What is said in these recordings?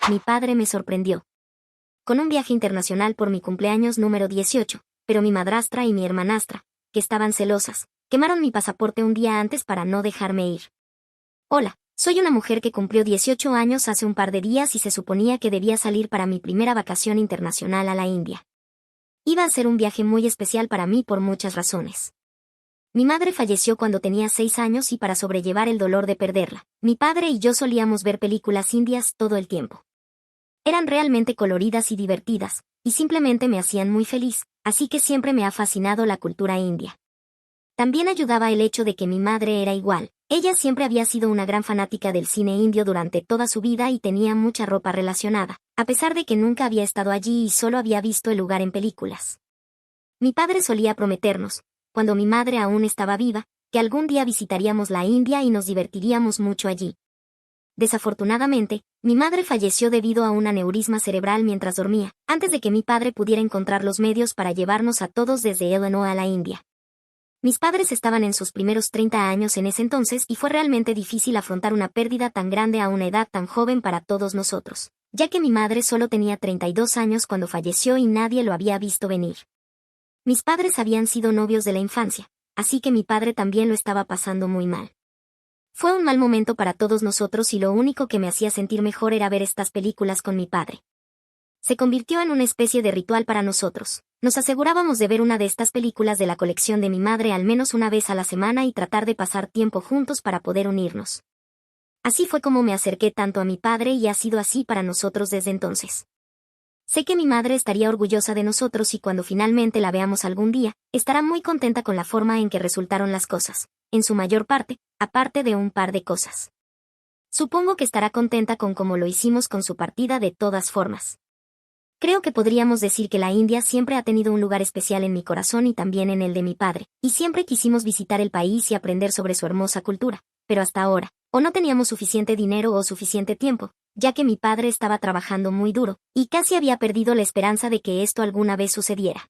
mi padre me sorprendió con un viaje internacional por mi cumpleaños número 18, pero mi madrastra y mi hermanastra, que estaban celosas, quemaron mi pasaporte un día antes para no dejarme ir. Hola, soy una mujer que cumplió 18 años hace un par de días y se suponía que debía salir para mi primera vacación internacional a la India. Iba a ser un viaje muy especial para mí por muchas razones. Mi madre falleció cuando tenía 6 años y para sobrellevar el dolor de perderla, mi padre y yo solíamos ver películas indias todo el tiempo. Eran realmente coloridas y divertidas, y simplemente me hacían muy feliz, así que siempre me ha fascinado la cultura india. También ayudaba el hecho de que mi madre era igual. Ella siempre había sido una gran fanática del cine indio durante toda su vida y tenía mucha ropa relacionada, a pesar de que nunca había estado allí y solo había visto el lugar en películas. Mi padre solía prometernos, cuando mi madre aún estaba viva, que algún día visitaríamos la India y nos divertiríamos mucho allí. Desafortunadamente, mi madre falleció debido a un aneurisma cerebral mientras dormía, antes de que mi padre pudiera encontrar los medios para llevarnos a todos desde Illinois a la India. Mis padres estaban en sus primeros 30 años en ese entonces y fue realmente difícil afrontar una pérdida tan grande a una edad tan joven para todos nosotros, ya que mi madre solo tenía 32 años cuando falleció y nadie lo había visto venir. Mis padres habían sido novios de la infancia, así que mi padre también lo estaba pasando muy mal. Fue un mal momento para todos nosotros y lo único que me hacía sentir mejor era ver estas películas con mi padre. Se convirtió en una especie de ritual para nosotros. Nos asegurábamos de ver una de estas películas de la colección de mi madre al menos una vez a la semana y tratar de pasar tiempo juntos para poder unirnos. Así fue como me acerqué tanto a mi padre y ha sido así para nosotros desde entonces. Sé que mi madre estaría orgullosa de nosotros y cuando finalmente la veamos algún día, estará muy contenta con la forma en que resultaron las cosas, en su mayor parte, aparte de un par de cosas. Supongo que estará contenta con cómo lo hicimos con su partida de todas formas. Creo que podríamos decir que la India siempre ha tenido un lugar especial en mi corazón y también en el de mi padre, y siempre quisimos visitar el país y aprender sobre su hermosa cultura, pero hasta ahora, o no teníamos suficiente dinero o suficiente tiempo, ya que mi padre estaba trabajando muy duro, y casi había perdido la esperanza de que esto alguna vez sucediera.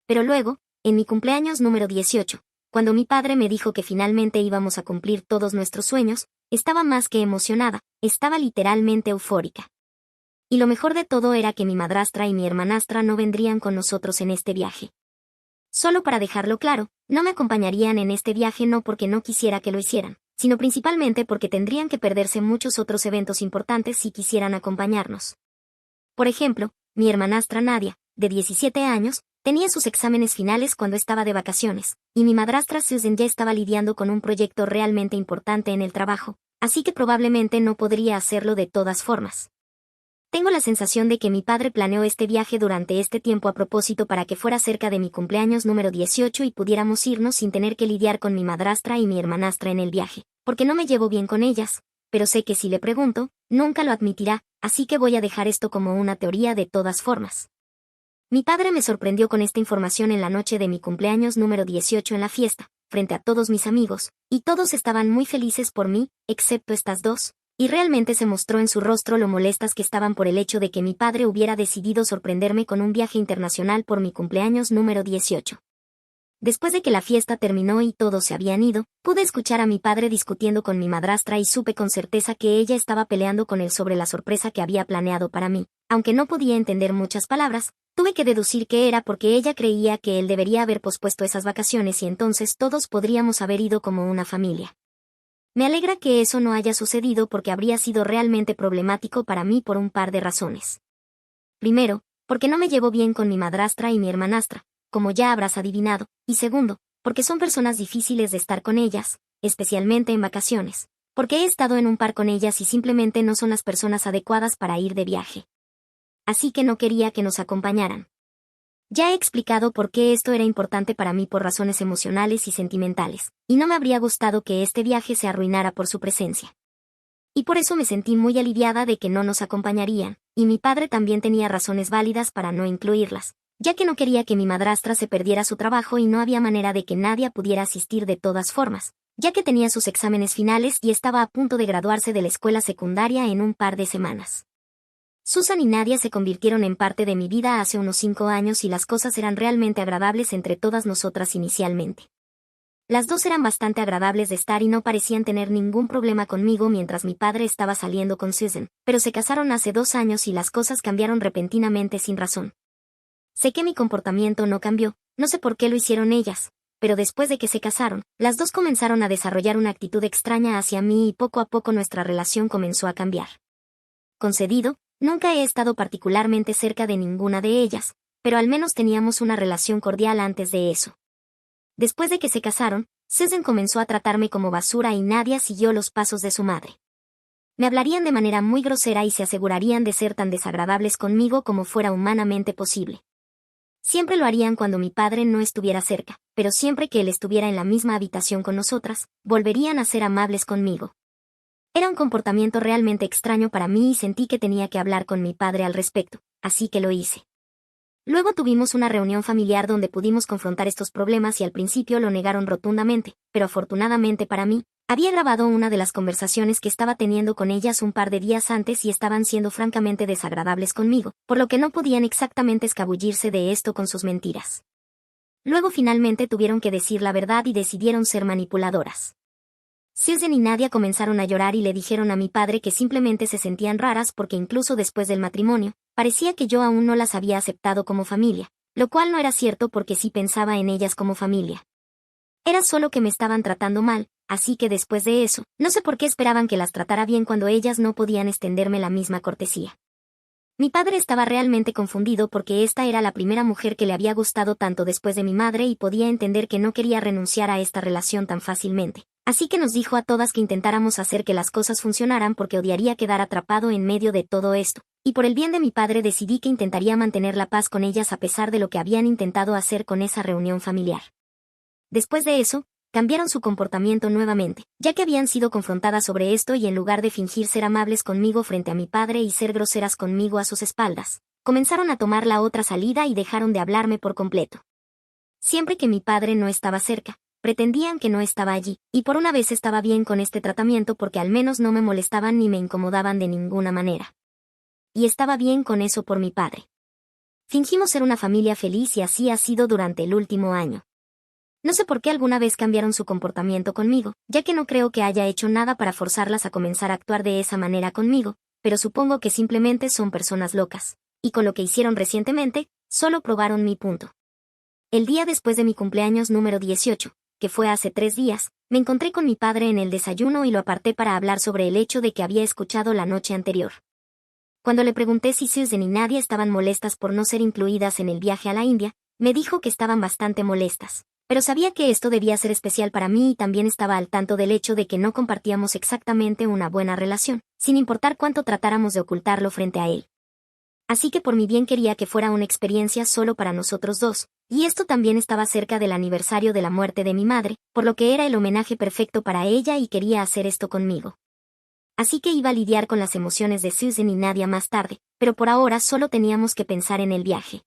Pero luego, en mi cumpleaños número 18, cuando mi padre me dijo que finalmente íbamos a cumplir todos nuestros sueños, estaba más que emocionada, estaba literalmente eufórica. Y lo mejor de todo era que mi madrastra y mi hermanastra no vendrían con nosotros en este viaje. Solo para dejarlo claro, no me acompañarían en este viaje no porque no quisiera que lo hicieran, sino principalmente porque tendrían que perderse muchos otros eventos importantes si quisieran acompañarnos. Por ejemplo, mi hermanastra Nadia, de 17 años, tenía sus exámenes finales cuando estaba de vacaciones, y mi madrastra Susan ya estaba lidiando con un proyecto realmente importante en el trabajo, así que probablemente no podría hacerlo de todas formas. Tengo la sensación de que mi padre planeó este viaje durante este tiempo a propósito para que fuera cerca de mi cumpleaños número 18 y pudiéramos irnos sin tener que lidiar con mi madrastra y mi hermanastra en el viaje, porque no me llevo bien con ellas, pero sé que si le pregunto, nunca lo admitirá, así que voy a dejar esto como una teoría de todas formas. Mi padre me sorprendió con esta información en la noche de mi cumpleaños número 18 en la fiesta, frente a todos mis amigos, y todos estaban muy felices por mí, excepto estas dos. Y realmente se mostró en su rostro lo molestas que estaban por el hecho de que mi padre hubiera decidido sorprenderme con un viaje internacional por mi cumpleaños número 18. Después de que la fiesta terminó y todos se habían ido, pude escuchar a mi padre discutiendo con mi madrastra y supe con certeza que ella estaba peleando con él sobre la sorpresa que había planeado para mí. Aunque no podía entender muchas palabras, tuve que deducir que era porque ella creía que él debería haber pospuesto esas vacaciones y entonces todos podríamos haber ido como una familia. Me alegra que eso no haya sucedido porque habría sido realmente problemático para mí por un par de razones. Primero, porque no me llevo bien con mi madrastra y mi hermanastra, como ya habrás adivinado, y segundo, porque son personas difíciles de estar con ellas, especialmente en vacaciones, porque he estado en un par con ellas y simplemente no son las personas adecuadas para ir de viaje. Así que no quería que nos acompañaran. Ya he explicado por qué esto era importante para mí por razones emocionales y sentimentales, y no me habría gustado que este viaje se arruinara por su presencia. Y por eso me sentí muy aliviada de que no nos acompañarían, y mi padre también tenía razones válidas para no incluirlas, ya que no quería que mi madrastra se perdiera su trabajo y no había manera de que nadie pudiera asistir de todas formas, ya que tenía sus exámenes finales y estaba a punto de graduarse de la escuela secundaria en un par de semanas. Susan y Nadia se convirtieron en parte de mi vida hace unos 5 años y las cosas eran realmente agradables entre todas nosotras inicialmente. Las dos eran bastante agradables de estar y no parecían tener ningún problema conmigo mientras mi padre estaba saliendo con Susan, pero se casaron hace 2 años y las cosas cambiaron repentinamente sin razón. Sé que mi comportamiento no cambió, no sé por qué lo hicieron ellas, pero después de que se casaron, las dos comenzaron a desarrollar una actitud extraña hacia mí y poco a poco nuestra relación comenzó a cambiar. Concedido, nunca he estado particularmente cerca de ninguna de ellas, pero al menos teníamos una relación cordial antes de eso. Después de que se casaron, Susan comenzó a tratarme como basura y Nadia siguió los pasos de su madre. Me hablarían de manera muy grosera y se asegurarían de ser tan desagradables conmigo como fuera humanamente posible. Siempre lo harían cuando mi padre no estuviera cerca, pero siempre que él estuviera en la misma habitación con nosotras, volverían a ser amables conmigo. Era un comportamiento realmente extraño para mí y sentí que tenía que hablar con mi padre al respecto, así que lo hice. Luego tuvimos una reunión familiar donde pudimos confrontar estos problemas y al principio lo negaron rotundamente, pero afortunadamente para mí, había grabado una de las conversaciones que estaba teniendo con ellas un par de días antes y estaban siendo francamente desagradables conmigo, por lo que no podían exactamente escabullirse de esto con sus mentiras. Luego finalmente tuvieron que decir la verdad y decidieron ser manipuladoras. Susan y Nadia comenzaron a llorar y le dijeron a mi padre que simplemente se sentían raras porque incluso después del matrimonio, parecía que yo aún no las había aceptado como familia, lo cual no era cierto porque sí pensaba en ellas como familia. Era solo que me estaban tratando mal, así que después de eso, no sé por qué esperaban que las tratara bien cuando ellas no podían extenderme la misma cortesía. Mi padre estaba realmente confundido porque esta era la primera mujer que le había gustado tanto después de mi madre y podía entender que no quería renunciar a esta relación tan fácilmente. Así que nos dijo a todas que intentáramos hacer que las cosas funcionaran porque odiaría quedar atrapado en medio de todo esto, y por el bien de mi padre decidí que intentaría mantener la paz con ellas a pesar de lo que habían intentado hacer con esa reunión familiar. Después de eso, cambiaron su comportamiento nuevamente, ya que habían sido confrontadas sobre esto y en lugar de fingir ser amables conmigo frente a mi padre y ser groseras conmigo a sus espaldas, comenzaron a tomar la otra salida y dejaron de hablarme por completo. Siempre que mi padre no estaba cerca, pretendían que no estaba allí, y por una vez estaba bien con este tratamiento porque al menos no me molestaban ni me incomodaban de ninguna manera. Y estaba bien con eso por mi padre. Fingimos ser una familia feliz y así ha sido durante el último año. No sé por qué alguna vez cambiaron su comportamiento conmigo, ya que no creo que haya hecho nada para forzarlas a comenzar a actuar de esa manera conmigo, pero supongo que simplemente son personas locas, y con lo que hicieron recientemente, solo probaron mi punto. El día después de mi cumpleaños número 18, que fue hace 3 días, me encontré con mi padre en el desayuno y lo aparté para hablar sobre el hecho de que había escuchado la noche anterior. Cuando le pregunté si Susan y Nadia estaban molestas por no ser incluidas en el viaje a la India, me dijo que estaban bastante molestas, pero sabía que esto debía ser especial para mí y también estaba al tanto del hecho de que no compartíamos exactamente una buena relación, sin importar cuánto tratáramos de ocultarlo frente a él. Así que por mi bien quería que fuera una experiencia solo para nosotros dos, y esto también estaba cerca del aniversario de la muerte de mi madre, por lo que era el homenaje perfecto para ella y quería hacer esto conmigo. Así que iba a lidiar con las emociones de Susan y Nadia más tarde, pero por ahora solo teníamos que pensar en el viaje.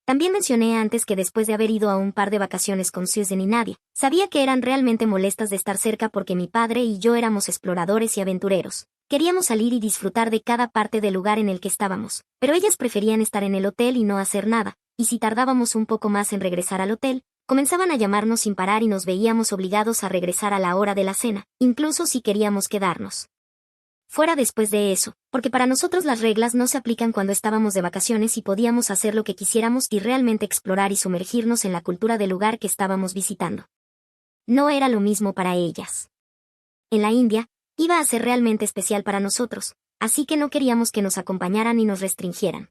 También mencioné antes que después de haber ido a un par de vacaciones con Susan y Nadia, sabía que eran realmente molestas de estar cerca porque mi padre y yo éramos exploradores y aventureros. Queríamos salir y disfrutar de cada parte del lugar en el que estábamos, pero ellas preferían estar en el hotel y no hacer nada, y si tardábamos un poco más en regresar al hotel, comenzaban a llamarnos sin parar y nos veíamos obligados a regresar a la hora de la cena, incluso si queríamos quedarnos fuera después de eso, porque para nosotros las reglas no se aplican cuando estábamos de vacaciones y podíamos hacer lo que quisiéramos y realmente explorar y sumergirnos en la cultura del lugar que estábamos visitando. No era lo mismo para ellas. En la India, iba a ser realmente especial para nosotros, así que no queríamos que nos acompañaran y nos restringieran.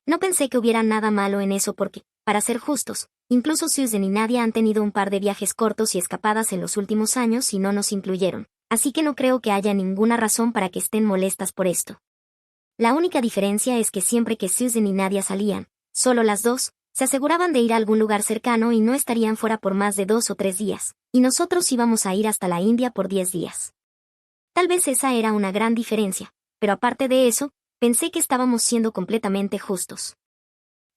No pensé que hubiera nada malo en eso porque, para ser justos, incluso Susan y Nadia han tenido un par de viajes cortos y escapadas en los últimos años y no nos incluyeron. Así que no creo que haya ninguna razón para que estén molestas por esto. La única diferencia es que siempre que Susan y Nadia salían, solo las dos, se aseguraban de ir a algún lugar cercano y no estarían fuera por más de 2 o 3 días, y nosotros íbamos a ir hasta la India por 10 días. Tal vez esa era una gran diferencia, pero aparte de eso, pensé que estábamos siendo completamente justos.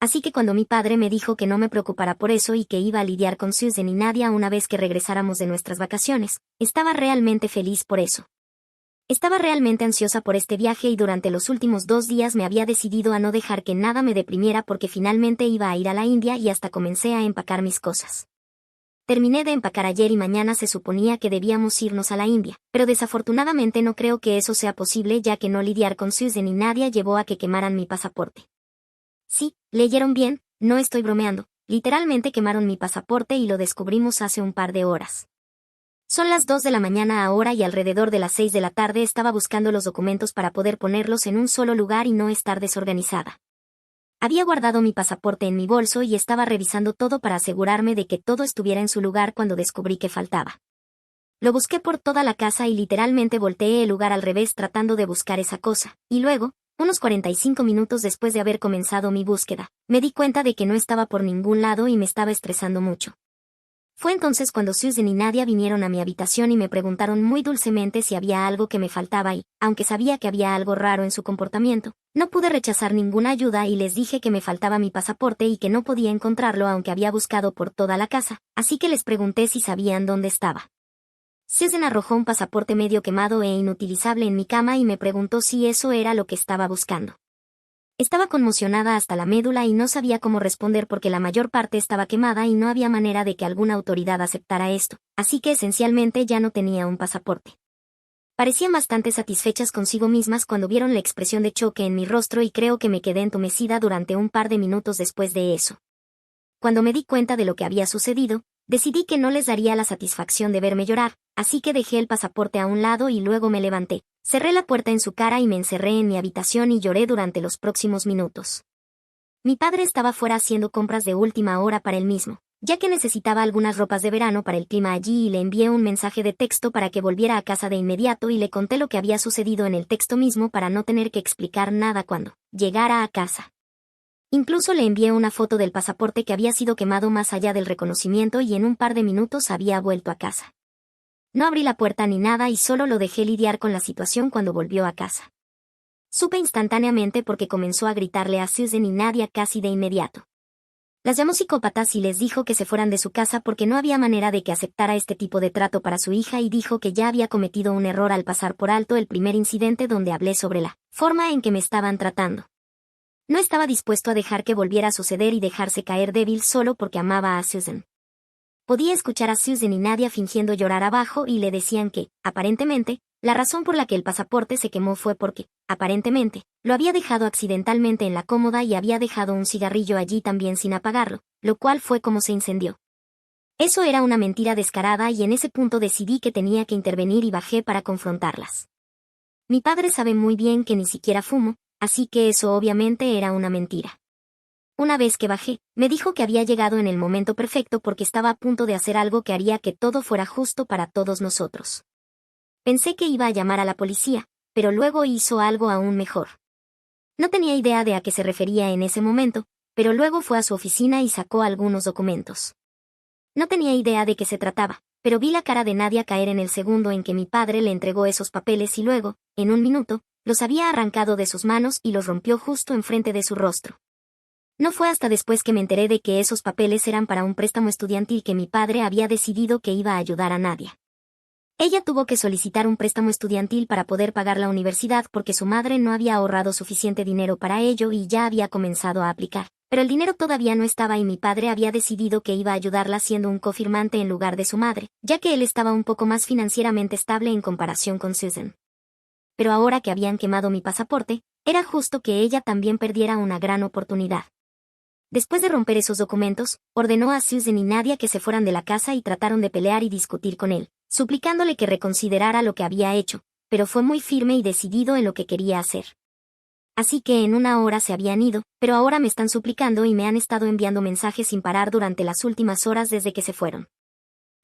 Así que cuando mi padre me dijo que no me preocupara por eso y que iba a lidiar con Susan y Nadia una vez que regresáramos de nuestras vacaciones, estaba realmente feliz por eso. Estaba realmente ansiosa por este viaje y durante los últimos 2 días me había decidido a no dejar que nada me deprimiera porque finalmente iba a ir a la India y hasta comencé a empacar mis cosas. Terminé de empacar ayer y mañana se suponía que debíamos irnos a la India, pero desafortunadamente no creo que eso sea posible ya que no lidiar con Susan y Nadia llevó a que quemaran mi pasaporte. Sí, leyeron bien, no estoy bromeando, literalmente quemaron mi pasaporte y lo descubrimos hace un par de horas. Son las 2 de la mañana ahora y alrededor de las 6 de la tarde estaba buscando los documentos para poder ponerlos en un solo lugar y no estar desorganizada. Había guardado mi pasaporte en mi bolso y estaba revisando todo para asegurarme de que todo estuviera en su lugar cuando descubrí que faltaba. Lo busqué por toda la casa y literalmente volteé el lugar al revés tratando de buscar esa cosa, y luego, unos 45 minutos después de haber comenzado mi búsqueda, me di cuenta de que no estaba por ningún lado y me estaba estresando mucho. Fue entonces cuando Susan y Nadia vinieron a mi habitación y me preguntaron muy dulcemente si había algo que me faltaba y, aunque sabía que había algo raro en su comportamiento, no pude rechazar ninguna ayuda y les dije que me faltaba mi pasaporte y que no podía encontrarlo aunque había buscado por toda la casa, así que les pregunté si sabían dónde estaba. Susan arrojó un pasaporte medio quemado e inutilizable en mi cama y me preguntó si eso era lo que estaba buscando. Estaba conmocionada hasta la médula y no sabía cómo responder porque la mayor parte estaba quemada y no había manera de que alguna autoridad aceptara esto, así que esencialmente ya no tenía un pasaporte. Parecían bastante satisfechas consigo mismas cuando vieron la expresión de choque en mi rostro y creo que me quedé entumecida durante un par de minutos después de eso. Cuando me di cuenta de lo que había sucedido, decidí que no les daría la satisfacción de verme llorar, así que dejé el pasaporte a un lado y luego me levanté, cerré la puerta en su cara y me encerré en mi habitación y lloré durante los próximos minutos. Mi padre estaba fuera haciendo compras de última hora para él mismo, ya que necesitaba algunas ropas de verano para el clima allí y le envié un mensaje de texto para que volviera a casa de inmediato y le conté lo que había sucedido en el texto mismo para no tener que explicar nada cuando llegara a casa. Incluso le envié una foto del pasaporte que había sido quemado más allá del reconocimiento y en un par de minutos había vuelto a casa. No abrí la puerta ni nada y solo lo dejé lidiar con la situación cuando volvió a casa. Supe instantáneamente porque comenzó a gritarle a Susan y Nadia casi de inmediato. Las llamó psicópatas y les dijo que se fueran de su casa porque no había manera de que aceptara este tipo de trato para su hija y dijo que ya había cometido un error al pasar por alto el primer incidente donde hablé sobre la forma en que me estaban tratando. No estaba dispuesto a dejar que volviera a suceder y dejarse caer débil solo porque amaba a Susan. Podía escuchar a Susan y Nadia fingiendo llorar abajo y le decían que, aparentemente, la razón por la que el pasaporte se quemó fue porque, aparentemente, lo había dejado accidentalmente en la cómoda y había dejado un cigarrillo allí también sin apagarlo, lo cual fue como se incendió. Eso era una mentira descarada y en ese punto decidí que tenía que intervenir y bajé para confrontarlas. Mi padre sabe muy bien que ni siquiera fumo, así que eso obviamente era una mentira. Una vez que bajé, me dijo que había llegado en el momento perfecto porque estaba a punto de hacer algo que haría que todo fuera justo para todos nosotros. Pensé que iba a llamar a la policía, pero luego hizo algo aún mejor. No tenía idea de a qué se refería en ese momento, pero luego fue a su oficina y sacó algunos documentos. No tenía idea de qué se trataba, pero vi la cara de Nadia caer en el segundo en que mi padre le entregó esos papeles y luego, en un minuto, los había arrancado de sus manos y los rompió justo enfrente de su rostro. No fue hasta después que me enteré de que esos papeles eran para un préstamo estudiantil que mi padre había decidido que iba a ayudar a Nadia. Ella tuvo que solicitar un préstamo estudiantil para poder pagar la universidad porque su madre no había ahorrado suficiente dinero para ello y ya había comenzado a aplicar. Pero el dinero todavía no estaba y mi padre había decidido que iba a ayudarla siendo un cofirmante en lugar de su madre, ya que él estaba un poco más financieramente estable en comparación con Susan. Pero ahora que habían quemado mi pasaporte, era justo que ella también perdiera una gran oportunidad. Después de romper esos documentos, ordenó a Susan y Nadia que se fueran de la casa y trataron de pelear y discutir con él, suplicándole que reconsiderara lo que había hecho, pero fue muy firme y decidido en lo que quería hacer. Así que en una hora se habían ido, pero ahora me están suplicando y me han estado enviando mensajes sin parar durante las últimas horas desde que se fueron.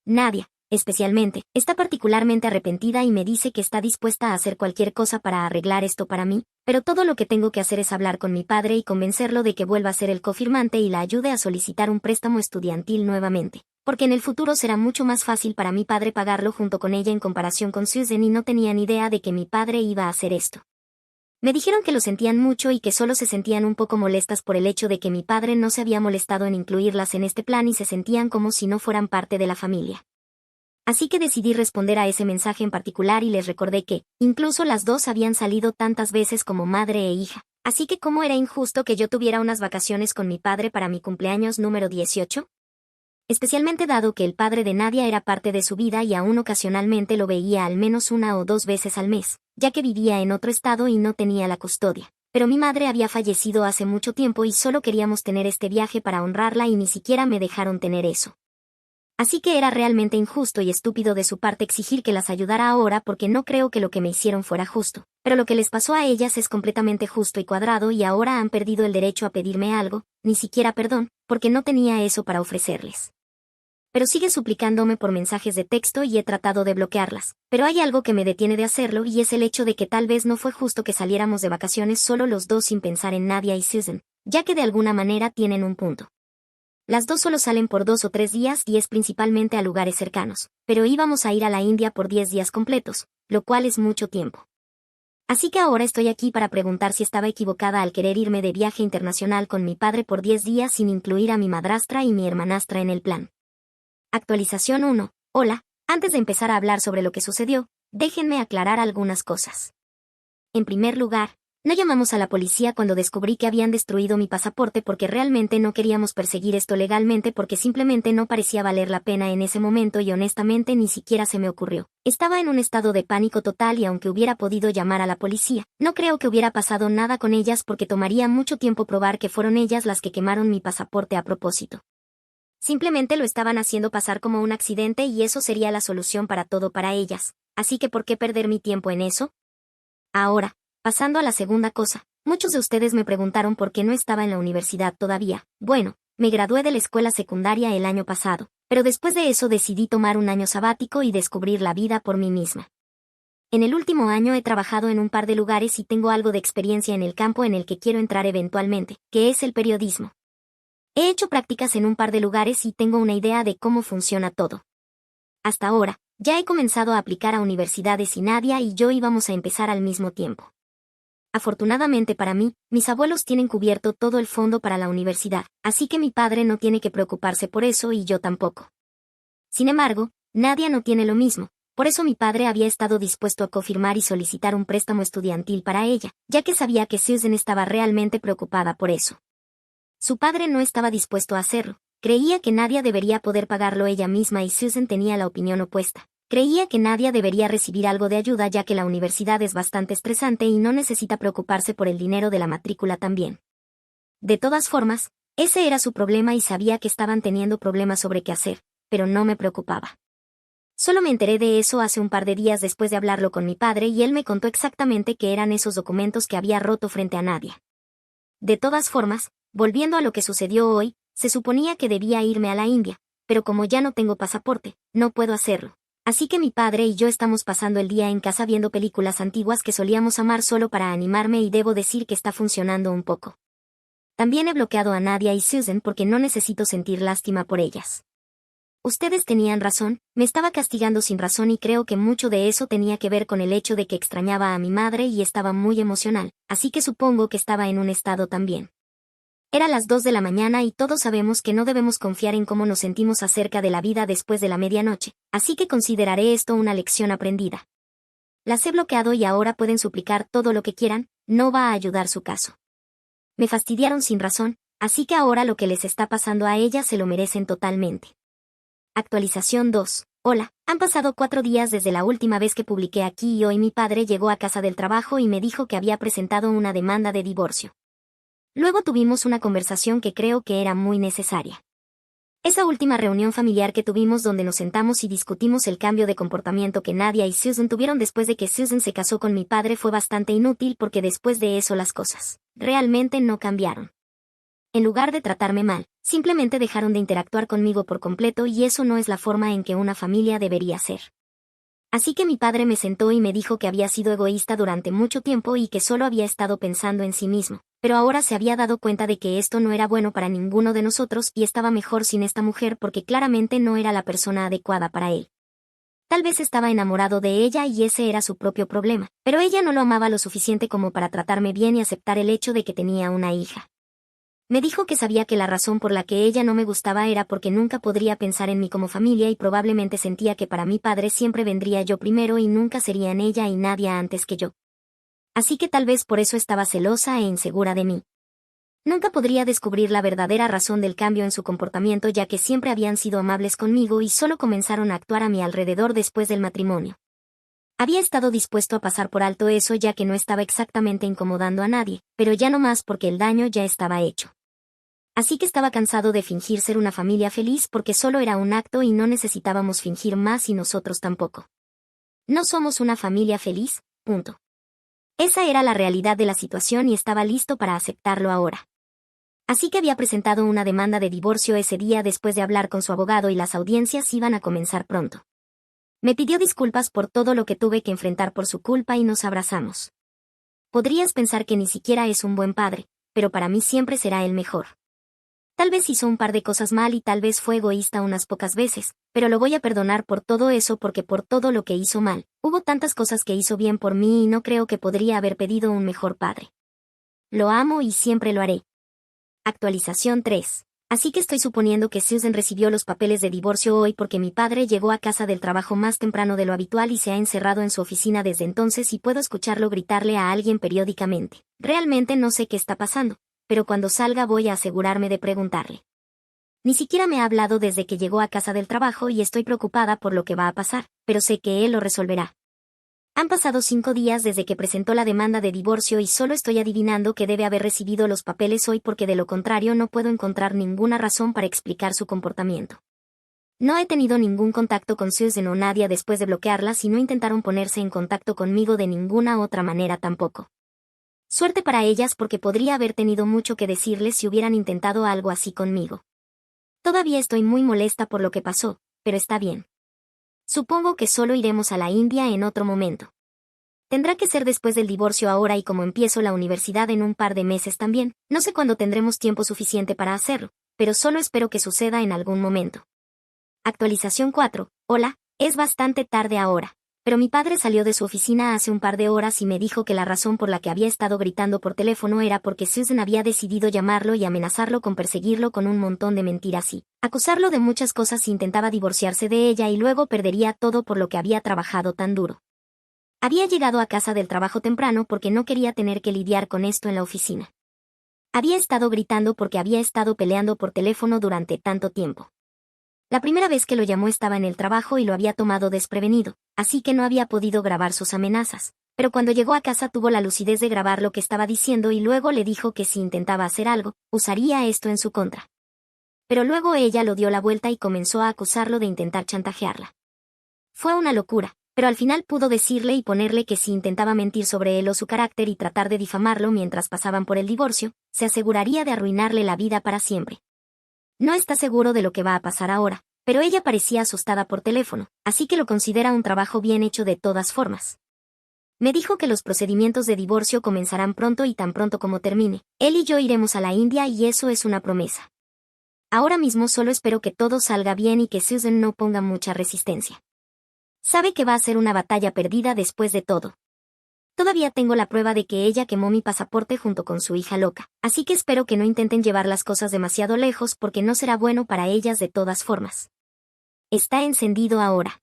Nadia, especialmente, está particularmente arrepentida y me dice que está dispuesta a hacer cualquier cosa para arreglar esto para mí, pero todo lo que tengo que hacer es hablar con mi padre y convencerlo de que vuelva a ser el cofirmante y la ayude a solicitar un préstamo estudiantil nuevamente, porque en el futuro será mucho más fácil para mi padre pagarlo junto con ella en comparación con Susan y no tenía ni idea de que mi padre iba a hacer esto. Me dijeron que lo sentían mucho y que solo se sentían un poco molestas por el hecho de que mi padre no se había molestado en incluirlas en este plan y se sentían como si no fueran parte de la familia. Así que decidí responder a ese mensaje en particular y les recordé que, incluso las dos habían salido tantas veces como madre e hija, así que ¿cómo era injusto que yo tuviera unas vacaciones con mi padre para mi cumpleaños número 18? especialmente dado que el padre de Nadia era parte de su vida y aún ocasionalmente lo veía al menos 1 o 2 veces al mes, ya que vivía en otro estado y no tenía la custodia. Pero mi madre había fallecido hace mucho tiempo y solo queríamos tener este viaje para honrarla y ni siquiera me dejaron tener eso. Así que era realmente injusto y estúpido de su parte exigir que las ayudara ahora porque no creo que lo que me hicieron fuera justo. Pero lo que les pasó a ellas es completamente justo y cuadrado y ahora han perdido el derecho a pedirme algo, ni siquiera perdón, porque no tenía eso para ofrecerles. Pero siguen suplicándome por mensajes de texto y he tratado de bloquearlas. Pero hay algo que me detiene de hacerlo y es el hecho de que tal vez no fue justo que saliéramos de vacaciones solo los dos sin pensar en Nadia y Susan, ya que de alguna manera tienen un punto. Las dos solo salen por 2 o 3 días y es principalmente a lugares cercanos, pero íbamos a ir a la India por 10 días completos, lo cual es mucho tiempo. Así que ahora estoy aquí para preguntar si estaba equivocada al querer irme de viaje internacional con mi padre por 10 días sin incluir a mi madrastra y mi hermanastra en el plan. Actualización 1. Hola, antes de empezar a hablar sobre lo que sucedió, déjenme aclarar algunas cosas. En primer lugar, no llamamos a la policía cuando descubrí que habían destruido mi pasaporte porque realmente no queríamos perseguir esto legalmente porque simplemente no parecía valer la pena en ese momento y honestamente ni siquiera se me ocurrió. Estaba en un estado de pánico total y aunque hubiera podido llamar a la policía, no creo que hubiera pasado nada con ellas porque tomaría mucho tiempo probar que fueron ellas las que quemaron mi pasaporte a propósito. Simplemente lo estaban haciendo pasar como un accidente y eso sería la solución para todo para ellas. Así que ¿por qué perder mi tiempo en eso? Ahora, pasando a la segunda cosa, muchos de ustedes me preguntaron por qué no estaba en la universidad todavía. Bueno, me gradué de la escuela secundaria el año pasado, pero después de eso decidí tomar un año sabático y descubrir la vida por mí misma. En el último año he trabajado en un par de lugares y tengo algo de experiencia en el campo en el que quiero entrar eventualmente, que es el periodismo. He hecho prácticas en un par de lugares y tengo una idea de cómo funciona todo. Hasta ahora, ya he comenzado a aplicar a universidades y Nadia y yo íbamos a empezar al mismo tiempo. Afortunadamente para mí, mis abuelos tienen cubierto todo el fondo para la universidad, así que mi padre no tiene que preocuparse por eso y yo tampoco. Sin embargo, Nadia no tiene lo mismo, por eso mi padre había estado dispuesto a confirmar y solicitar un préstamo estudiantil para ella, ya que sabía que Susan estaba realmente preocupada por eso. Su padre no estaba dispuesto a hacerlo, creía que Nadia debería poder pagarlo ella misma y Susan tenía la opinión opuesta. Creía que Nadia debería recibir algo de ayuda ya que la universidad es bastante estresante y no necesita preocuparse por el dinero de la matrícula también. De todas formas, ese era su problema y sabía que estaban teniendo problemas sobre qué hacer, pero no me preocupaba. Solo me enteré de eso hace un par de días después de hablarlo con mi padre y él me contó exactamente qué eran esos documentos que había roto frente a Nadia. De todas formas, volviendo a lo que sucedió hoy, se suponía que debía irme a la India, pero como ya no tengo pasaporte, no puedo hacerlo. Así que mi padre y yo estamos pasando el día en casa viendo películas antiguas que solíamos amar solo para animarme y debo decir que está funcionando un poco. También he bloqueado a Nadia y Susan porque no necesito sentir lástima por ellas. Ustedes tenían razón, me estaba castigando sin razón y creo que mucho de eso tenía que ver con el hecho de que extrañaba a mi madre y estaba muy emocional, así que supongo que estaba en un estado también. Era las 2 de la mañana y todos sabemos que no debemos confiar en cómo nos sentimos acerca de la vida después de la medianoche, así que consideraré esto una lección aprendida. Las he bloqueado y ahora pueden suplicar todo lo que quieran, no va a ayudar su caso. Me fastidiaron sin razón, así que ahora lo que les está pasando a ellas se lo merecen totalmente. Actualización 2. Hola, han pasado 4 días desde la última vez que publiqué aquí y hoy mi padre llegó a casa del trabajo y me dijo que había presentado una demanda de divorcio. Luego tuvimos una conversación que creo que era muy necesaria. Esa última reunión familiar que tuvimos donde nos sentamos y discutimos el cambio de comportamiento que Nadia y Susan tuvieron después de que Susan se casó con mi padre fue bastante inútil porque después de eso las cosas realmente no cambiaron. En lugar de tratarme mal, simplemente dejaron de interactuar conmigo por completo y eso no es la forma en que una familia debería ser. Así que mi padre me sentó y me dijo que había sido egoísta durante mucho tiempo y que solo había estado pensando en sí mismo, pero ahora se había dado cuenta de que esto no era bueno para ninguno de nosotros y estaba mejor sin esta mujer porque claramente no era la persona adecuada para él. Tal vez estaba enamorado de ella y ese era su propio problema, pero ella no lo amaba lo suficiente como para tratarme bien y aceptar el hecho de que tenía una hija. Me dijo que sabía que la razón por la que ella no me gustaba era porque nunca podría pensar en mí como familia y probablemente sentía que para mi padre siempre vendría yo primero y nunca serían ella y Nadia antes que yo. Así que tal vez por eso estaba celosa e insegura de mí. Nunca podría descubrir la verdadera razón del cambio en su comportamiento, ya que siempre habían sido amables conmigo y solo comenzaron a actuar a mi alrededor después del matrimonio. Había estado dispuesto a pasar por alto eso, ya que no estaba exactamente incomodando a nadie, pero ya no más porque el daño ya estaba hecho. Así que estaba cansado de fingir ser una familia feliz, porque solo era un acto y no necesitábamos fingir más, y nosotros tampoco. No somos una familia feliz, punto. Esa era la realidad de la situación y estaba listo para aceptarlo ahora. Así que había presentado una demanda de divorcio ese día después de hablar con su abogado, y las audiencias iban a comenzar pronto. Me pidió disculpas por todo lo que tuve que enfrentar por su culpa y nos abrazamos. Podrías pensar que ni siquiera es un buen padre, pero para mí siempre será el mejor. Tal vez hizo un par de cosas mal y tal vez fue egoísta unas pocas veces, pero lo voy a perdonar por todo eso, porque por todo lo que hizo mal, hubo tantas cosas que hizo bien por mí y no creo que podría haber pedido un mejor padre. Lo amo y siempre lo haré. Actualización 3. Así que estoy suponiendo que Susan recibió los papeles de divorcio hoy, porque mi padre llegó a casa del trabajo más temprano de lo habitual y se ha encerrado en su oficina desde entonces, y puedo escucharlo gritarle a alguien periódicamente. Realmente no sé qué está pasando, pero cuando salga voy a asegurarme de preguntarle. Ni siquiera me ha hablado desde que llegó a casa del trabajo y estoy preocupada por lo que va a pasar, pero sé que él lo resolverá. Han pasado 5 días desde que presentó la demanda de divorcio y solo estoy adivinando que debe haber recibido los papeles hoy, porque de lo contrario no puedo encontrar ninguna razón para explicar su comportamiento. No he tenido ningún contacto con Susan o Nadia después de bloquearlas, y no intentaron ponerse en contacto conmigo de ninguna otra manera tampoco. Suerte para ellas, porque podría haber tenido mucho que decirles si hubieran intentado algo así conmigo. Todavía estoy muy molesta por lo que pasó, pero está bien. Supongo que solo iremos a la India en otro momento. Tendrá que ser después del divorcio ahora, y como empiezo la universidad en un par de meses también, no sé cuándo tendremos tiempo suficiente para hacerlo, pero solo espero que suceda en algún momento. Actualización 4. Hola, es bastante tarde ahora, pero mi padre salió de su oficina hace un par de horas y me dijo que la razón por la que había estado gritando por teléfono era porque Susan había decidido llamarlo y amenazarlo con perseguirlo con un montón de mentiras y acusarlo de muchas cosas si intentaba divorciarse de ella, y luego perdería todo por lo que había trabajado tan duro. Había llegado a casa del trabajo temprano porque no quería tener que lidiar con esto en la oficina. Había estado gritando porque había estado peleando por teléfono durante tanto tiempo. La primera vez que lo llamó estaba en el trabajo y lo había tomado desprevenido, así que no había podido grabar sus amenazas, pero cuando llegó a casa tuvo la lucidez de grabar lo que estaba diciendo, y luego le dijo que si intentaba hacer algo, usaría esto en su contra. Pero luego ella lo dio la vuelta y comenzó a acusarlo de intentar chantajearla. Fue una locura, pero al final pudo decirle y ponerle que si intentaba mentir sobre él o su carácter y tratar de difamarlo mientras pasaban por el divorcio, se aseguraría de arruinarle la vida para siempre. No está seguro de lo que va a pasar ahora, pero ella parecía asustada por teléfono, así que lo considera un trabajo bien hecho de todas formas. Me dijo que los procedimientos de divorcio comenzarán pronto, y tan pronto como termine, él y yo iremos a la India, y eso es una promesa. Ahora mismo solo espero que todo salga bien y que Susan no ponga mucha resistencia. Sabe que va a ser una batalla perdida después de todo. Todavía tengo la prueba de que ella quemó mi pasaporte junto con su hija loca, así que espero que no intenten llevar las cosas demasiado lejos, porque no será bueno para ellas de todas formas. Está encendido ahora.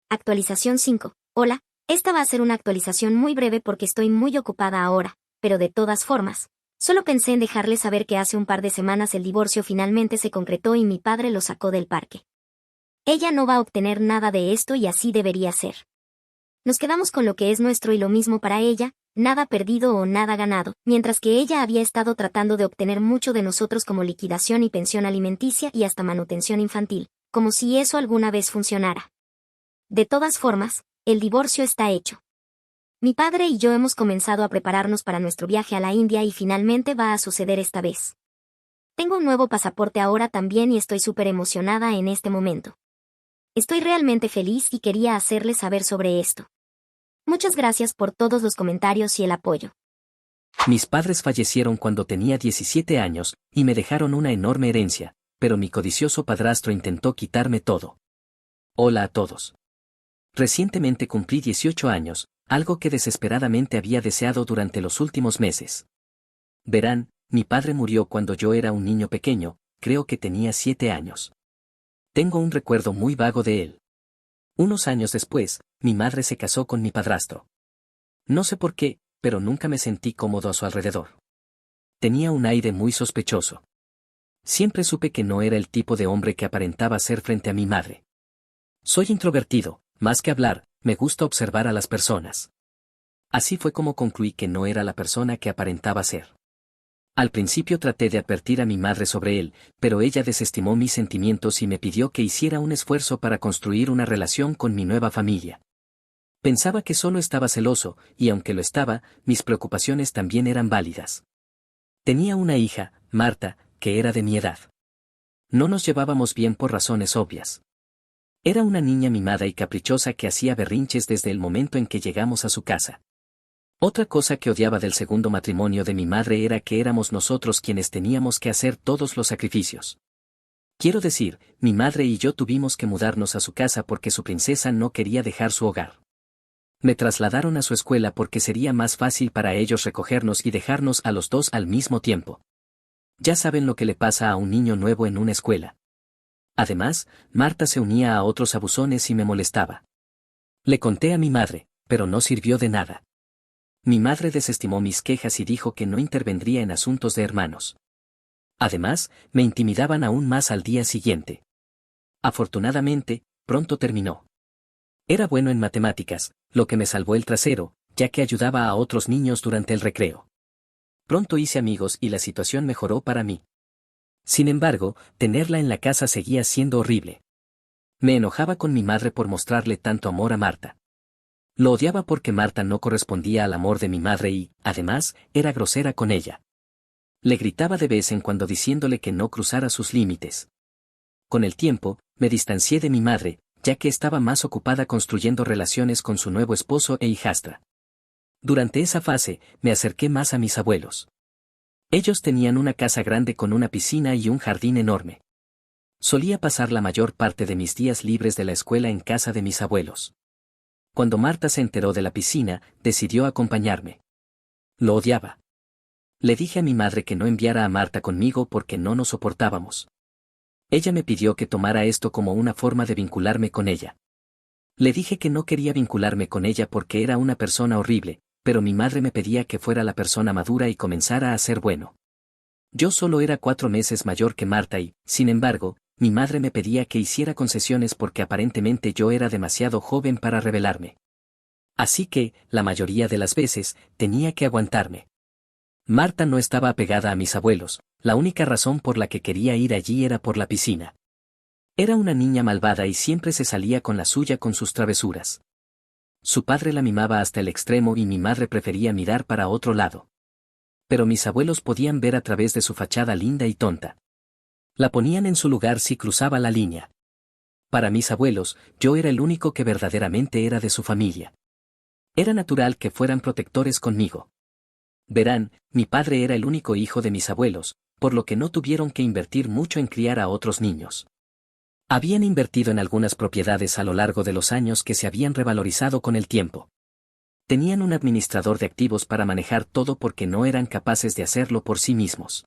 Actualización 5. Hola, esta va a ser una actualización muy breve porque estoy muy ocupada ahora, pero de todas formas, solo pensé en dejarles saber que hace un par de semanas el divorcio finalmente se concretó y mi padre lo sacó del parque. Ella no va a obtener nada de esto y así debería ser. Nos quedamos con lo que es nuestro y lo mismo para ella, nada perdido o nada ganado, mientras que ella había estado tratando de obtener mucho de nosotros, como liquidación y pensión alimenticia y hasta manutención infantil, como si eso alguna vez funcionara. De todas formas, el divorcio está hecho. Mi padre y yo hemos comenzado a prepararnos para nuestro viaje a la India y finalmente va a suceder esta vez. Tengo un nuevo pasaporte ahora también y estoy súper emocionada en este momento. Estoy realmente feliz y quería hacerles saber sobre esto. Muchas gracias por todos los comentarios y el apoyo. Mis padres fallecieron cuando tenía 17 años, y me dejaron una enorme herencia, pero mi codicioso padrastro intentó quitarme todo. Hola a todos. Recientemente cumplí 18 años, algo que desesperadamente había deseado durante los últimos meses. Verán, mi padre murió cuando yo era un niño pequeño, creo que tenía 7 años. Tengo un recuerdo muy vago de él. Unos años después, mi madre se casó con mi padrastro. No sé por qué, pero nunca me sentí cómodo a su alrededor. Tenía un aire muy sospechoso. Siempre supe que no era el tipo de hombre que aparentaba ser frente a mi madre. Soy introvertido, más que hablar, me gusta observar a las personas. Así fue como concluí que no era la persona que aparentaba ser. Al principio traté de advertir a mi madre sobre él, pero ella desestimó mis sentimientos y me pidió que hiciera un esfuerzo para construir una relación con mi nueva familia. Pensaba que solo estaba celoso, y aunque lo estaba, mis preocupaciones también eran válidas. Tenía una hija, Marta, que era de mi edad. No nos llevábamos bien por razones obvias. Era una niña mimada y caprichosa que hacía berrinches desde el momento en que llegamos a su casa. Otra cosa que odiaba del segundo matrimonio de mi madre era que éramos nosotros quienes teníamos que hacer todos los sacrificios. Quiero decir, mi madre y yo tuvimos que mudarnos a su casa porque su princesa no quería dejar su hogar. Me trasladaron a su escuela porque sería más fácil para ellos recogernos y dejarnos a los dos al mismo tiempo. Ya saben lo que le pasa a un niño nuevo en una escuela. Además, Marta se unía a otros abusones y me molestaba. Le conté a mi madre, pero no sirvió de nada. Mi madre desestimó mis quejas y dijo que no intervendría en asuntos de hermanos. Además, me intimidaban aún más al día siguiente. Afortunadamente, pronto terminó. Era bueno en matemáticas, lo que me salvó el trasero, ya que ayudaba a otros niños durante el recreo. Pronto hice amigos y la situación mejoró para mí. Sin embargo, tenerla en la casa seguía siendo horrible. Me enojaba con mi madre por mostrarle tanto amor a Marta. Lo odiaba porque Marta no correspondía al amor de mi madre y, además, era grosera con ella. Le gritaba de vez en cuando diciéndole que no cruzara sus límites. Con el tiempo, me distancié de mi madre, ya que estaba más ocupada construyendo relaciones con su nuevo esposo e hijastra. Durante esa fase, me acerqué más a mis abuelos. Ellos tenían una casa grande con una piscina y un jardín enorme. Solía pasar la mayor parte de mis días libres de la escuela en casa de mis abuelos. Cuando Marta se enteró de la piscina, decidió acompañarme. Lo odiaba. Le dije a mi madre que no enviara a Marta conmigo porque no nos soportábamos. Ella me pidió que tomara esto como una forma de vincularme con ella. Le dije que no quería vincularme con ella porque era una persona horrible, pero mi madre me pedía que fuera la persona madura y comenzara a ser bueno. Yo solo era 4 meses mayor que Marta y, sin embargo, mi madre me pedía que hiciera concesiones porque aparentemente yo era demasiado joven para rebelarme. Así que, la mayoría de las veces, tenía que aguantarme. Marta no estaba apegada a mis abuelos, la única razón por la que quería ir allí era por la piscina. Era una niña malvada y siempre se salía con la suya con sus travesuras. Su padre la mimaba hasta el extremo y mi madre prefería mirar para otro lado. Pero mis abuelos podían ver a través de su fachada linda y tonta. La ponían en su lugar si cruzaba la línea. Para mis abuelos, yo era el único que verdaderamente era de su familia. Era natural que fueran protectores conmigo. Verán, mi padre era el único hijo de mis abuelos, por lo que no tuvieron que invertir mucho en criar a otros niños. Habían invertido en algunas propiedades a lo largo de los años que se habían revalorizado con el tiempo. Tenían un administrador de activos para manejar todo porque no eran capaces de hacerlo por sí mismos.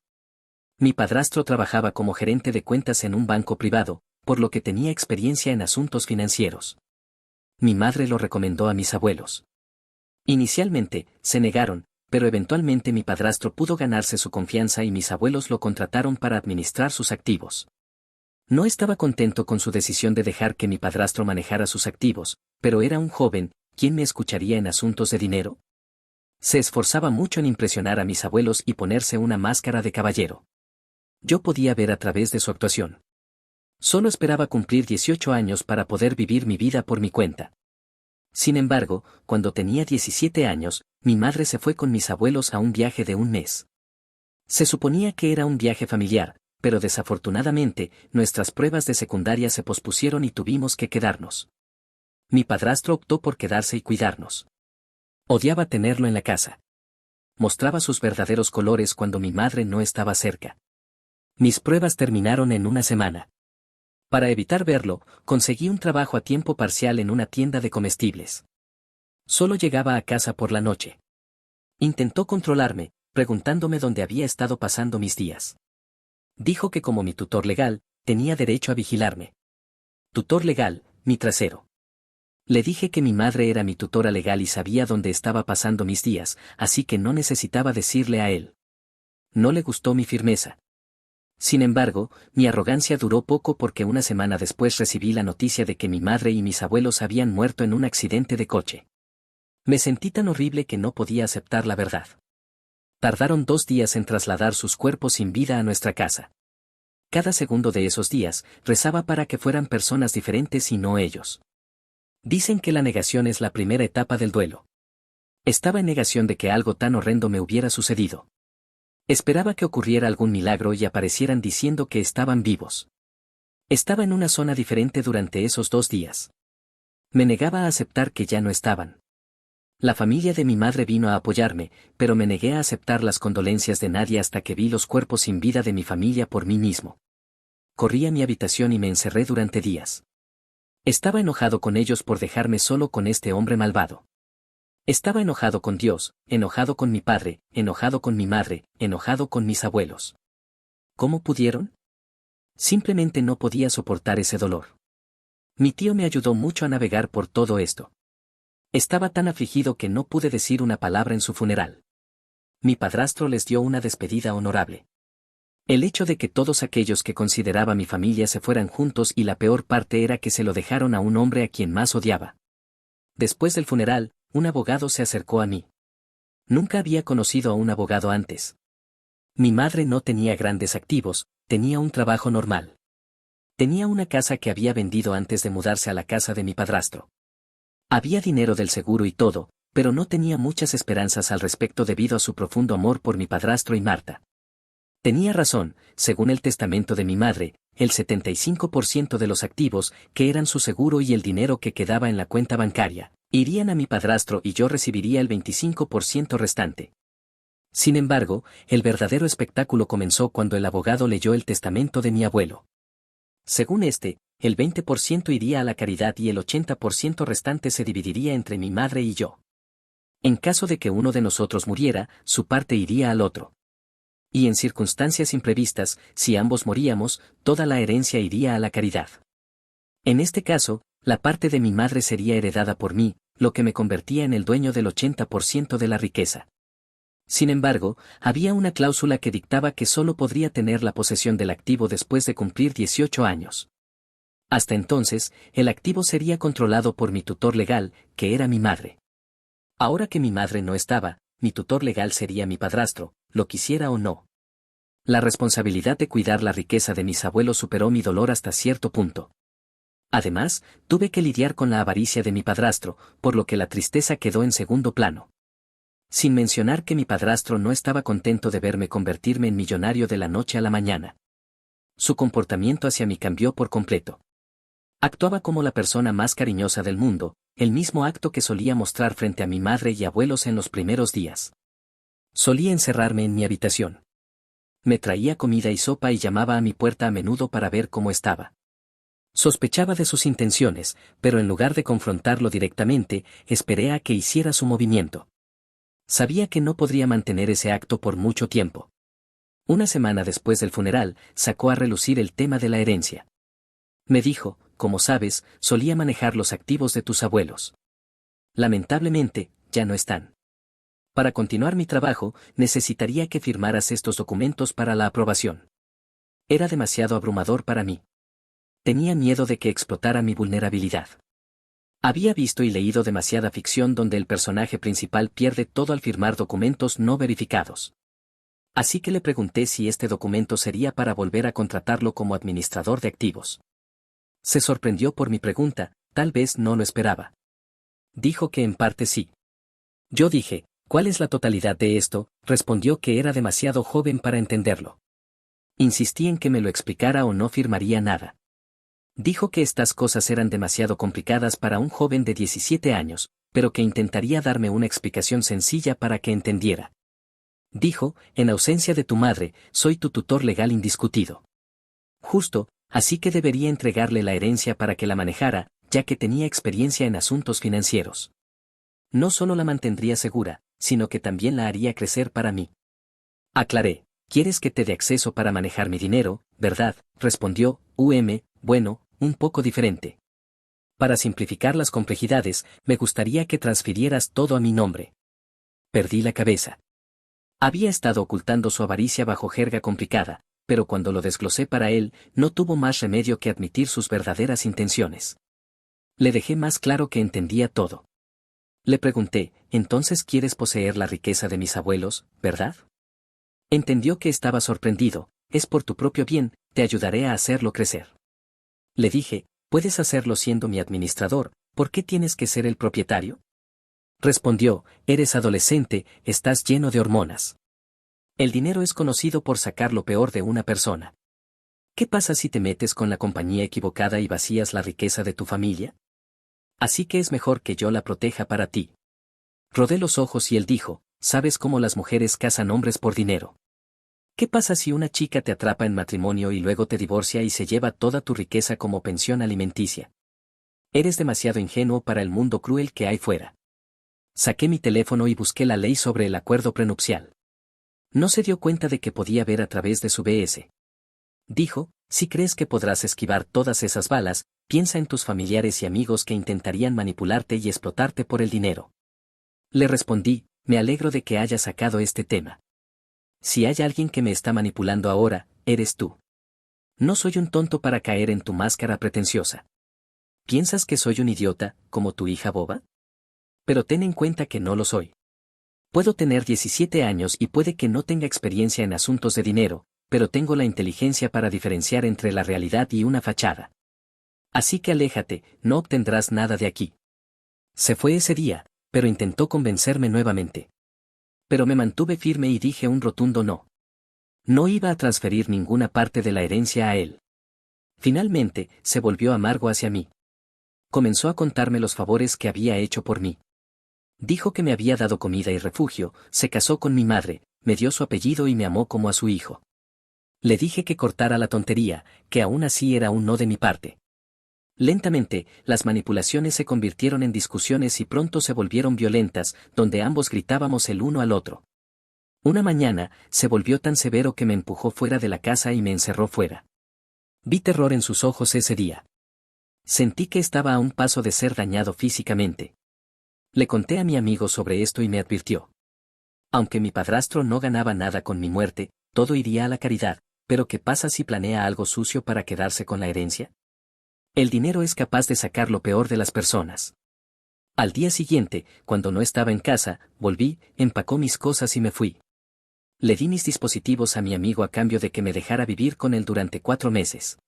Mi padrastro trabajaba como gerente de cuentas en un banco privado, por lo que tenía experiencia en asuntos financieros. Mi madre lo recomendó a mis abuelos. Inicialmente, se negaron, pero eventualmente mi padrastro pudo ganarse su confianza y mis abuelos lo contrataron para administrar sus activos. No estaba contento con su decisión de dejar que mi padrastro manejara sus activos, pero era un joven, ¿quién me escucharía en asuntos de dinero? Se esforzaba mucho en impresionar a mis abuelos y ponerse una máscara de caballero. Yo podía ver a través de su actuación. Solo esperaba cumplir 18 años para poder vivir mi vida por mi cuenta. Sin embargo, cuando tenía 17 años, mi madre se fue con mis abuelos a un viaje de un mes. Se suponía que era un viaje familiar, pero desafortunadamente, nuestras pruebas de secundaria se pospusieron y tuvimos que quedarnos. Mi padrastro optó por quedarse y cuidarnos. Odiaba tenerlo en la casa. Mostraba sus verdaderos colores cuando mi madre no estaba cerca. Mis pruebas terminaron en una semana. Para evitar verlo, conseguí un trabajo a tiempo parcial en una tienda de comestibles. Solo llegaba a casa por la noche. Intentó controlarme, preguntándome dónde había estado pasando mis días. Dijo que como mi tutor legal, tenía derecho a vigilarme. Tutor legal, mi trasero. Le dije que mi madre era mi tutora legal y sabía dónde estaba pasando mis días, así que no necesitaba decirle a él. No le gustó mi firmeza. Sin embargo, mi arrogancia duró poco porque una semana después recibí la noticia de que mi madre y mis abuelos habían muerto en un accidente de coche. Me sentí tan horrible que no podía aceptar la verdad. Tardaron 2 días en trasladar sus cuerpos sin vida a nuestra casa. Cada segundo de esos días, rezaba para que fueran personas diferentes y no ellos. Dicen que la negación es la primera etapa del duelo. Estaba en negación de que algo tan horrendo me hubiera sucedido. Esperaba que ocurriera algún milagro y aparecieran diciendo que estaban vivos. Estaba en una zona diferente durante esos 2 días. Me negaba a aceptar que ya no estaban. La familia de mi madre vino a apoyarme, pero me negué a aceptar las condolencias de nadie hasta que vi los cuerpos sin vida de mi familia por mí mismo. Corrí a mi habitación y me encerré durante días. Estaba enojado con ellos por dejarme solo con este hombre malvado. Estaba enojado con Dios, enojado con mi padre, enojado con mi madre, enojado con mis abuelos. ¿Cómo pudieron? Simplemente no podía soportar ese dolor. Mi tío me ayudó mucho a navegar por todo esto. Estaba tan afligido que no pude decir una palabra en su funeral. Mi padrastro les dio una despedida honorable. El hecho de que todos aquellos que consideraba mi familia se fueran juntos y la peor parte era que se lo dejaron a un hombre a quien más odiaba. Después del funeral, un abogado se acercó a mí. Nunca había conocido a un abogado antes. Mi madre no tenía grandes activos, tenía un trabajo normal. Tenía una casa que había vendido antes de mudarse a la casa de mi padrastro. Había dinero del seguro y todo, pero no tenía muchas esperanzas al respecto debido a su profundo amor por mi padrastro y Marta. Tenía razón, según el testamento de mi madre, el 75% de los activos, que eran su seguro y el dinero que quedaba en la cuenta bancaria, irían a mi padrastro y yo recibiría el 25% restante. Sin embargo, el verdadero espectáculo comenzó cuando el abogado leyó el testamento de mi abuelo. Según este, el 20% iría a la caridad y el 80% restante se dividiría entre mi madre y yo. En caso de que uno de nosotros muriera, su parte iría al otro. Y en circunstancias imprevistas, si ambos moríamos, toda la herencia iría a la caridad. En este caso, la parte de mi madre sería heredada por mí, lo que me convertía en el dueño del 80% de la riqueza. Sin embargo, había una cláusula que dictaba que solo podría tener la posesión del activo después de cumplir 18 años. Hasta entonces, el activo sería controlado por mi tutor legal, que era mi madre. Ahora que mi madre no estaba, mi tutor legal sería mi padrastro, lo quisiera o no. La responsabilidad de cuidar la riqueza de mis abuelos superó mi dolor hasta cierto punto. Además, tuve que lidiar con la avaricia de mi padrastro, por lo que la tristeza quedó en segundo plano. Sin mencionar que mi padrastro no estaba contento de verme convertirme en millonario de la noche a la mañana. Su comportamiento hacia mí cambió por completo. Actuaba como la persona más cariñosa del mundo, el mismo acto que solía mostrar frente a mi madre y abuelos en los primeros días. Solía encerrarme en mi habitación. Me traía comida y sopa y llamaba a mi puerta a menudo para ver cómo estaba. Sospechaba de sus intenciones, pero en lugar de confrontarlo directamente, esperé a que hiciera su movimiento. Sabía que no podría mantener ese acto por mucho tiempo. Una semana después del funeral, sacó a relucir el tema de la herencia. Me dijo, como sabes, solía manejar los activos de tus abuelos. Lamentablemente, ya no están. Para continuar mi trabajo, necesitaría que firmaras estos documentos para la aprobación. Era demasiado abrumador para mí. Tenía miedo de que explotara mi vulnerabilidad. Había visto y leído demasiada ficción donde el personaje principal pierde todo al firmar documentos no verificados. Así que le pregunté si este documento sería para volver a contratarlo como administrador de activos. Se sorprendió por mi pregunta, tal vez no lo esperaba. Dijo que en parte sí. Yo dije, ¿cuál es la totalidad de esto? Respondió que era demasiado joven para entenderlo. Insistí en que me lo explicara o no firmaría nada. Dijo que estas cosas eran demasiado complicadas para un joven de 17 años, pero que intentaría darme una explicación sencilla para que entendiera. Dijo, en ausencia de tu madre, soy tu tutor legal indiscutido. Justo, así que debería entregarle la herencia para que la manejara, ya que tenía experiencia en asuntos financieros. No solo la mantendría segura, sino que también la haría crecer para mí. Aclaré, ¿quieres que te dé acceso para manejar mi dinero, verdad? Respondió, bueno, un poco diferente. Para simplificar las complejidades, me gustaría que transfirieras todo a mi nombre. Perdí la cabeza. Había estado ocultando su avaricia bajo jerga complicada, pero cuando lo desglosé para él, no tuvo más remedio que admitir sus verdaderas intenciones. Le dejé más claro que entendía todo. Le pregunté, entonces quieres poseer la riqueza de mis abuelos, ¿verdad? Entendió que estaba sorprendido, es por tu propio bien, te ayudaré a hacerlo crecer. Le dije, puedes hacerlo siendo mi administrador, ¿por qué tienes que ser el propietario? Respondió, eres adolescente, estás lleno de hormonas. El dinero es conocido por sacar lo peor de una persona. ¿Qué pasa si te metes con la compañía equivocada y vacías la riqueza de tu familia? Así que es mejor que yo la proteja para ti. Rodé los ojos y él dijo, ¿sabes cómo las mujeres casan hombres por dinero? ¿Qué pasa si una chica te atrapa en matrimonio y luego te divorcia y se lleva toda tu riqueza como pensión alimenticia? Eres demasiado ingenuo para el mundo cruel que hay fuera. Saqué mi teléfono y busqué la ley sobre el acuerdo prenupcial. No se dio cuenta de que podía ver a través de su BS. Dijo, si crees que podrás esquivar todas esas balas, piensa en tus familiares y amigos que intentarían manipularte y explotarte por el dinero. Le respondí, me alegro de que hayas sacado este tema. Si hay alguien que me está manipulando ahora, eres tú. No soy un tonto para caer en tu máscara pretenciosa. ¿Piensas que soy un idiota, como tu hija boba? Pero ten en cuenta que no lo soy. Puedo tener 17 años y puede que no tenga experiencia en asuntos de dinero, pero tengo la inteligencia para diferenciar entre la realidad y una fachada. Así que aléjate, no obtendrás nada de aquí. Se fue ese día, pero intentó convencerme nuevamente. Pero me mantuve firme y dije un rotundo no. No iba a transferir ninguna parte de la herencia a él. Finalmente, se volvió amargo hacia mí. Comenzó a contarme los favores que había hecho por mí. Dijo que me había dado comida y refugio, se casó con mi madre, me dio su apellido y me amó como a su hijo. Le dije que cortara la tontería, que aún así era un no de mi parte. Lentamente, las manipulaciones se convirtieron en discusiones y pronto se volvieron violentas, donde ambos gritábamos el uno al otro. Una mañana, se volvió tan severo que me empujó fuera de la casa y me encerró fuera. Vi terror en sus ojos ese día. Sentí que estaba a un paso de ser dañado físicamente. Le conté a mi amigo sobre esto y me advirtió. Aunque mi padrastro no ganaba nada con mi muerte, todo iría a la caridad, pero ¿qué pasa si planea algo sucio para quedarse con la herencia? El dinero es capaz de sacar lo peor de las personas. Al día siguiente, cuando no estaba en casa, volví, empacó mis cosas y me fui. Le di mis dispositivos a mi amigo a cambio de que me dejara vivir con él durante 4 meses.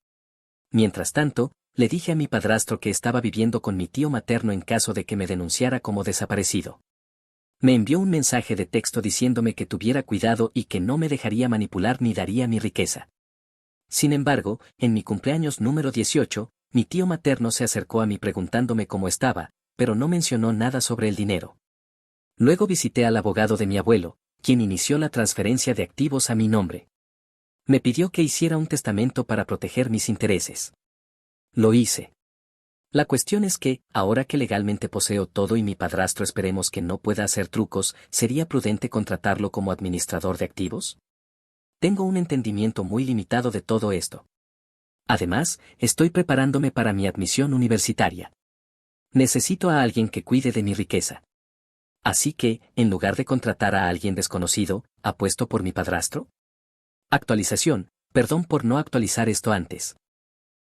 Mientras tanto, le dije a mi padrastro que estaba viviendo con mi tío materno en caso de que me denunciara como desaparecido. Me envió un mensaje de texto diciéndome que tuviera cuidado y que no me dejaría manipular ni daría mi riqueza. Sin embargo, en mi cumpleaños número 18, mi tío materno se acercó a mí preguntándome cómo estaba, pero no mencionó nada sobre el dinero. Luego visité al abogado de mi abuelo, quien inició la transferencia de activos a mi nombre. Me pidió que hiciera un testamento para proteger mis intereses. Lo hice. La cuestión es que, ahora que legalmente poseo todo y mi padrastro esperemos que no pueda hacer trucos, ¿sería prudente contratarlo como administrador de activos? Tengo un entendimiento muy limitado de todo esto. Además, estoy preparándome para mi admisión universitaria. Necesito a alguien que cuide de mi riqueza. Así que, en lugar de contratar a alguien desconocido, ¿apuesto por mi padrastro? Actualización, perdón por no actualizar esto antes.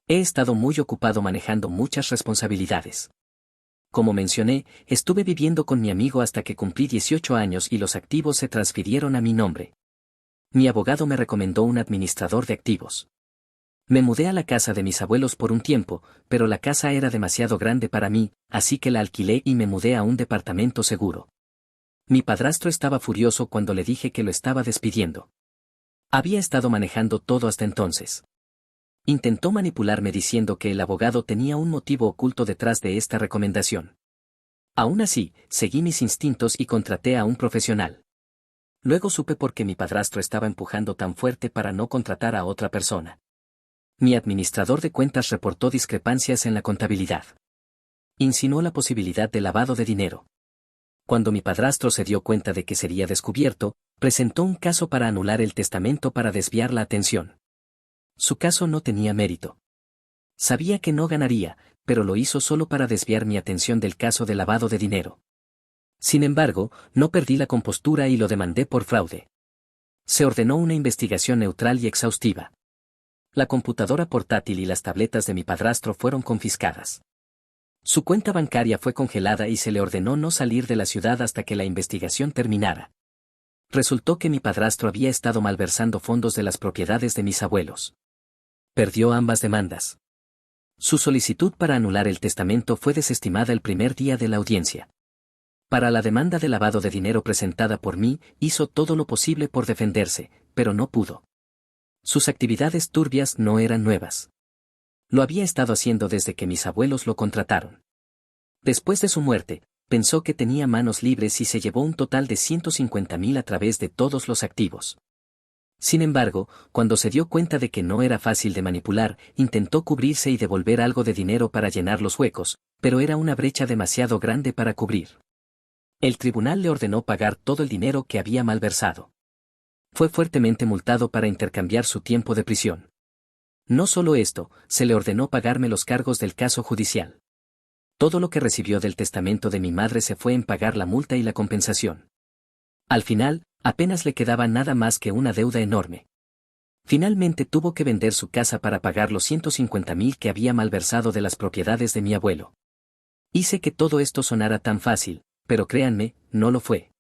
He estado muy ocupado manejando muchas responsabilidades. Como mencioné, estuve viviendo con mi amigo hasta que cumplí 18 años y los activos se transfirieron a mi nombre. Mi abogado me recomendó un administrador de activos. Me mudé a la casa de mis abuelos por un tiempo, pero la casa era demasiado grande para mí, así que la alquilé y me mudé a un departamento seguro. Mi padrastro estaba furioso cuando le dije que lo estaba despidiendo. Había estado manejando todo hasta entonces. Intentó manipularme diciendo que el abogado tenía un motivo oculto detrás de esta recomendación. Aún así, seguí mis instintos y contraté a un profesional. Luego supe por qué mi padrastro estaba empujando tan fuerte para no contratar a otra persona. Mi administrador de cuentas reportó discrepancias en la contabilidad. Insinuó la posibilidad de lavado de dinero. Cuando mi padrastro se dio cuenta de que sería descubierto, presentó un caso para anular el testamento para desviar la atención. Su caso no tenía mérito. Sabía que no ganaría, pero lo hizo solo para desviar mi atención del caso de lavado de dinero. Sin embargo, no perdí la compostura y lo demandé por fraude. Se ordenó una investigación neutral y exhaustiva. La computadora portátil y las tabletas de mi padrastro fueron confiscadas. Su cuenta bancaria fue congelada y se le ordenó no salir de la ciudad hasta que la investigación terminara. Resultó que mi padrastro había estado malversando fondos de las propiedades de mis abuelos. Perdió ambas demandas. Su solicitud para anular el testamento fue desestimada el primer día de la audiencia. Para la demanda de lavado de dinero presentada por mí, hizo todo lo posible por defenderse, pero no pudo. Sus actividades turbias no eran nuevas. Lo había estado haciendo desde que mis abuelos lo contrataron. Después de su muerte, pensó que tenía manos libres y se llevó un total de 150.000 a través de todos los activos. Sin embargo, cuando se dio cuenta de que no era fácil de manipular, intentó cubrirse y devolver algo de dinero para llenar los huecos, pero era una brecha demasiado grande para cubrir. El tribunal le ordenó pagar todo el dinero que había malversado. Fue fuertemente multado para intercambiar su tiempo de prisión. No solo esto, se le ordenó pagarme los cargos del caso judicial. Todo lo que recibió del testamento de mi madre se fue en pagar la multa y la compensación. Al final, apenas le quedaba nada más que una deuda enorme. Finalmente tuvo que vender su casa para pagar los 150.000 que había malversado de las propiedades de mi abuelo. Hice que todo esto sonara tan fácil, pero créanme, no lo fue.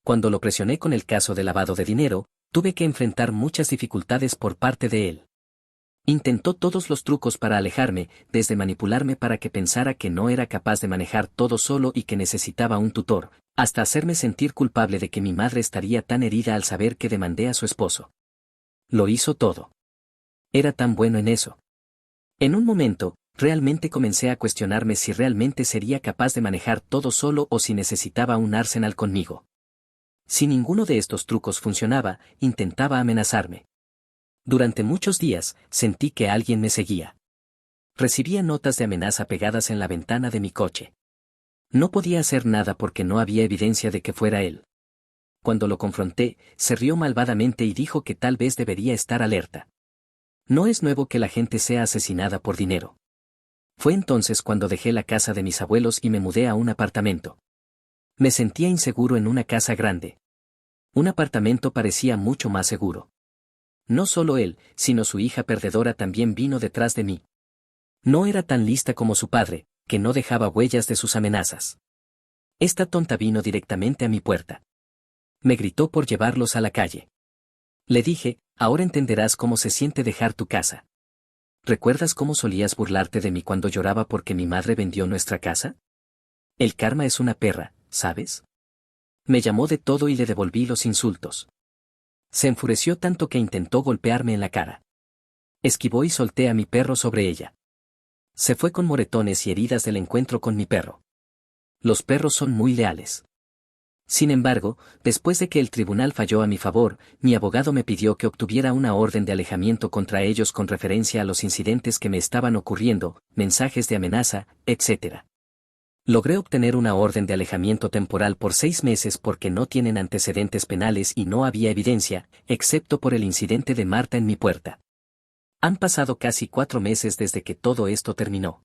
Cuando lo presioné con el caso de lavado de dinero, tuve que enfrentar muchas dificultades por parte de él. Intentó todos los trucos para alejarme, desde manipularme para que pensara que no era capaz de manejar todo solo y que necesitaba un tutor, hasta hacerme sentir culpable de que mi madre estaría tan herida al saber que demandé a su esposo. Lo hizo todo. Era tan bueno en eso. En un momento, realmente comencé a cuestionarme si realmente sería capaz de manejar todo solo o si necesitaba un arsenal conmigo. Si ninguno de estos trucos funcionaba, intentaba amenazarme. Durante muchos días, sentí que alguien me seguía. Recibía notas de amenaza pegadas en la ventana de mi coche. No podía hacer nada porque no había evidencia de que fuera él. Cuando lo confronté, se rió malvadamente y dijo que tal vez debería estar alerta. No es nuevo que la gente sea asesinada por dinero. Fue entonces cuando dejé la casa de mis abuelos y me mudé a un apartamento. Me sentía inseguro en una casa grande. Un apartamento parecía mucho más seguro. No solo él, sino su hija perdedora también vino detrás de mí. No era tan lista como su padre, que no dejaba huellas de sus amenazas. Esta tonta vino directamente a mi puerta. Me gritó por llevarlos a la calle. Le dije, ahora entenderás cómo se siente dejar tu casa. ¿Recuerdas cómo solías burlarte de mí cuando lloraba porque mi madre vendió nuestra casa? El karma es una perra, ¿sabes? Me llamó de todo y le devolví los insultos. Se enfureció tanto que intentó golpearme en la cara. Esquivó y solté a mi perro sobre ella. Se fue con moretones y heridas del encuentro con mi perro. Los perros son muy leales. Sin embargo, después de que el tribunal falló a mi favor, mi abogado me pidió que obtuviera una orden de alejamiento contra ellos con referencia a los incidentes que me estaban ocurriendo, mensajes de amenaza, etc. Logré obtener una orden de alejamiento temporal por 6 meses porque no tienen antecedentes penales y no había evidencia, excepto por el incidente de Marta en mi puerta. Han pasado casi 4 meses desde que todo esto terminó.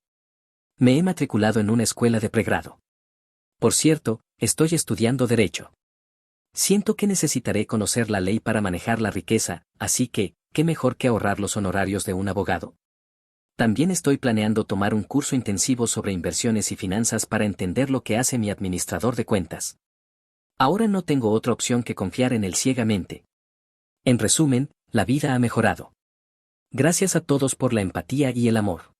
Me he matriculado en una escuela de pregrado. Por cierto, estoy estudiando Derecho. Siento que necesitaré conocer la ley para manejar la riqueza, así que, ¿qué mejor que ahorrar los honorarios de un abogado? También estoy planeando tomar un curso intensivo sobre inversiones y finanzas para entender lo que hace mi administrador de cuentas. Ahora no tengo otra opción que confiar en él ciegamente. En resumen, la vida ha mejorado. Gracias a todos por la empatía y el amor.